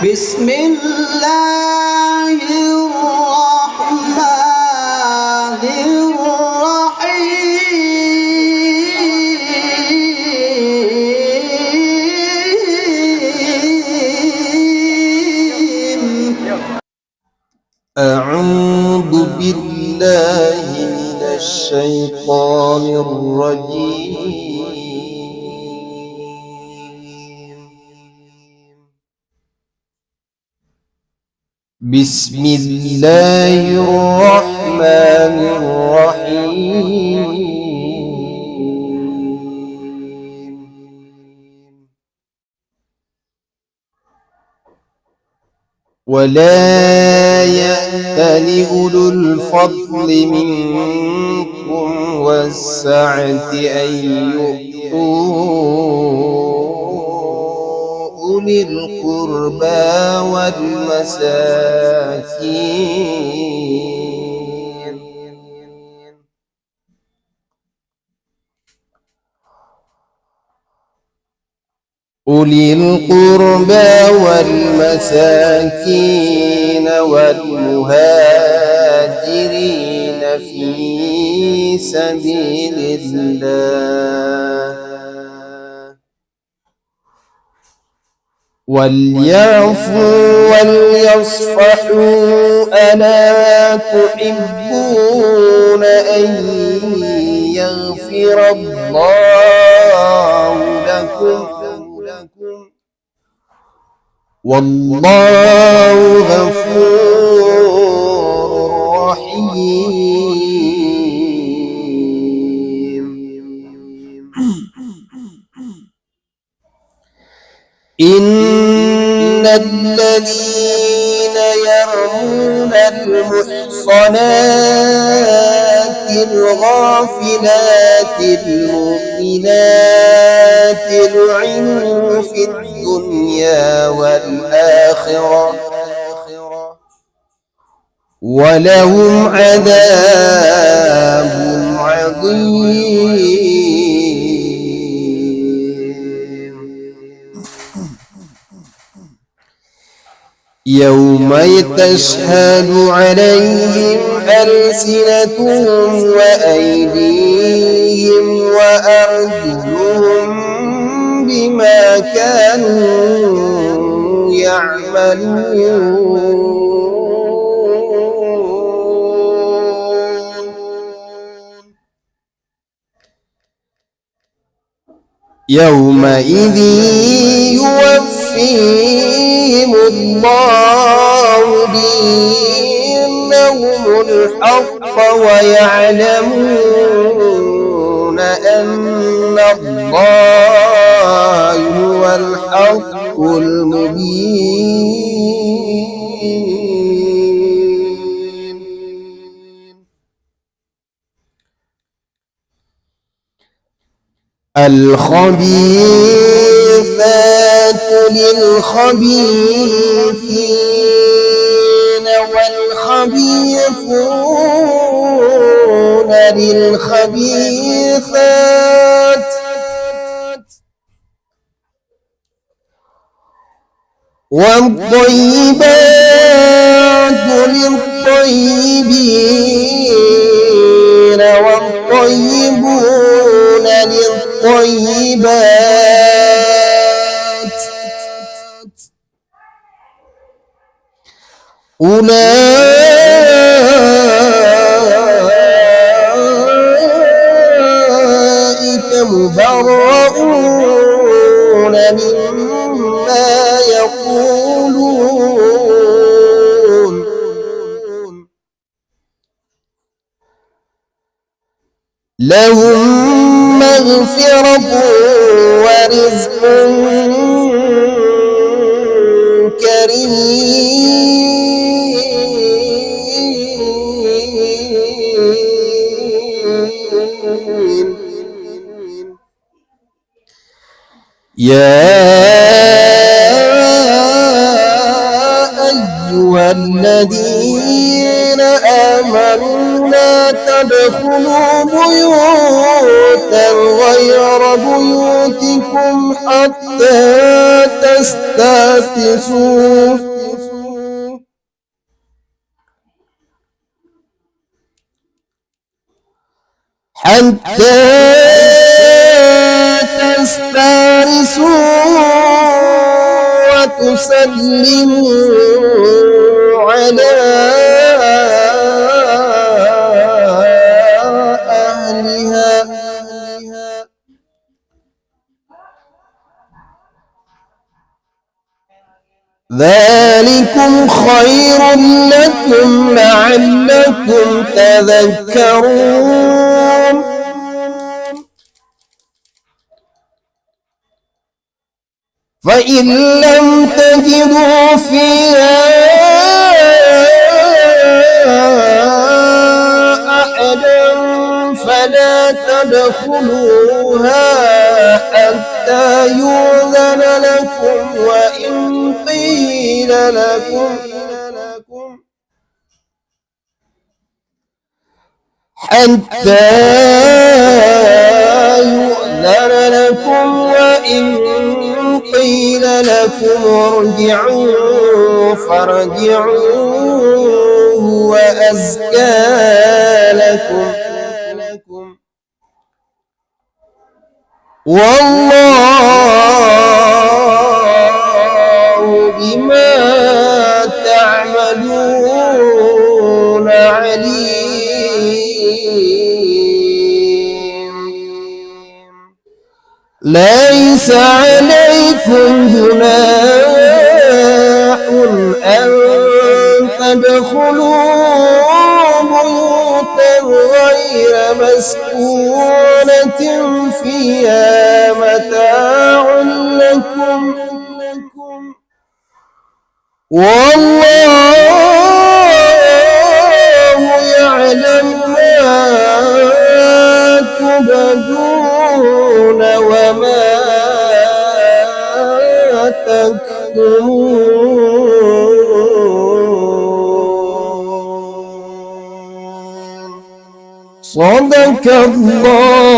بسم الله الرحمن الرحيم. أعوذ بالله من الشيطان الرجيم. بسم الله الرحمن الرحيم. ولا يأتل أولو الفضل منكم والسعة أن يؤتوا أولي القربى والمساكين والمهاجرين في سبيل الله وليعفوا وليصفحوا ألا تحبون أن يغفر الله لكم والله غفور رحيم. إن الذين يرمون المحصنات الغافلات المؤمنات لعنوا في الدنيا والآخرة ولهم عذاب عظيم. يوم تشهد عليهم ألسنتهم وأيديهم وأرجلهم بما كانوا يعملون. يومئذ يوفيهم الله دينهم الحق ويعلمون أن الله هو الحق المبين. الخبيثات للخبيثين والخبيثون للخبيثات والطيبات للطيبين والطيبون للطيبات أولئك مبرؤون مما يقولون لهم مغفرة ورزق كريم. يا أيها الذين الذين آمنوا لا تدخلوا بيوتا غير بيوتكم حتى تستأنسوا وتسلموا على أهلها ذلكم خير لكم لعلكم تذكرون فإن لم تجدوا فيها أحدا فلا تدخلوها حتى يؤذن لكم وإن قيل لكم وإن قيل لكم ارجعوا فارجعوا وأزكى لكم والله بما تعملون عليم ليس عليكم جناح أن تدخلوا بيوتا غير مسكونة فيها متاع لكم والله يعلم ما تبدون وما تكتمون صدق الله